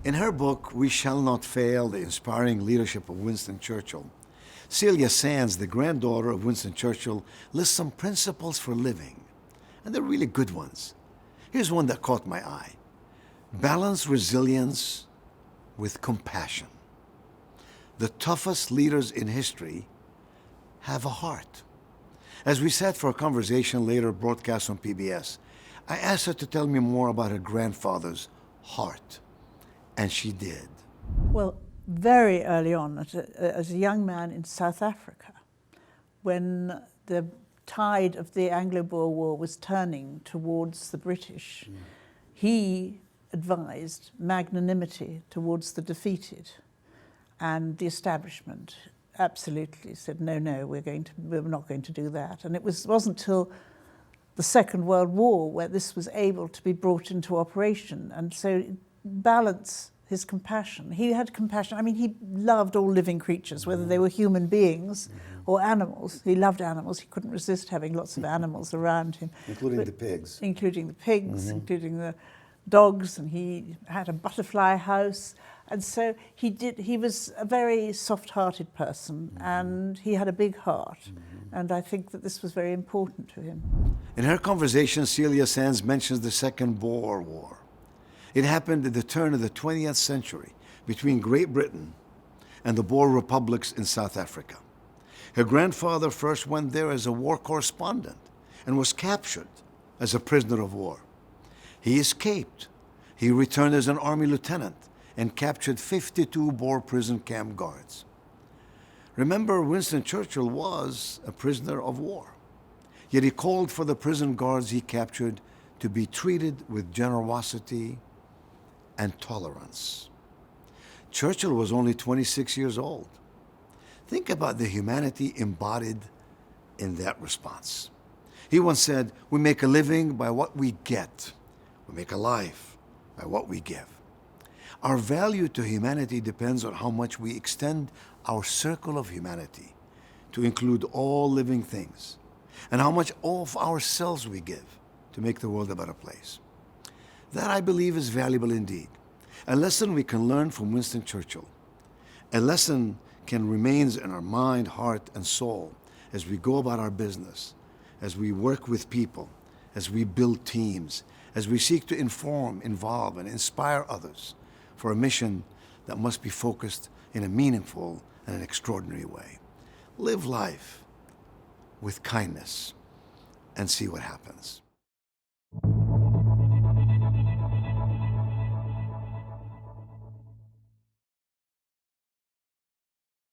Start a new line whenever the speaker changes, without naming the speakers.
In her book, We Shall Not Fail, The Inspiring Leadership of Winston Churchill, Celia Sands, the granddaughter of Winston Churchill, lists some principles for living, and they're really good ones. Here's one that caught my eye. Balance resilience with compassion. The toughest leaders in history have a heart. As we sat for a conversation later broadcast on PBS, I asked her to tell me more about her grandfather's heart, and she did.
Well, very early on, as a young man in South Africa, when the tide of the Anglo-Boer War was turning towards the British, he advised magnanimity towards the defeated, and the establishment absolutely said, no, we're not going to do that. And it wasn't till the Second World War where this was able to be brought into operation. And so balance his compassion. He had compassion. I mean, he loved all living creatures, whether they were human beings or animals. He loved animals. He couldn't resist having lots of animals around him.
Including the pigs.
Including the pigs, including the dogs, and he had a butterfly house. And so he was a very soft-hearted person, and he had a big heart. And I think that this was very important to him.
In her conversation, Celia Sands mentions the Second Boer War. It happened at the turn of the 20th century between Great Britain and the Boer republics in South Africa. Her grandfather first went there as a war correspondent and was captured as a prisoner of war. He escaped. He returned as an army lieutenant and captured 52 Boer prison camp guards. Remember, Winston Churchill was a prisoner of war, yet he called for the prison guards he captured to be treated with generosity and tolerance. Churchill was only 26 years old. Think about the humanity embodied in that response. He once said, "We make a living by what we get. We make a life by what we give." Our value to humanity depends on how much we extend our circle of humanity to include all living things, and how much of ourselves we give to make the world a better place. That, I believe, is valuable indeed. A lesson we can learn from Winston Churchill. A lesson can remain in our mind, heart, and soul as we go about our business, as we work with people, as we build teams, as we seek to inform, involve, and inspire others for a mission that must be focused in a meaningful and an extraordinary way. Live life with kindness and see what happens.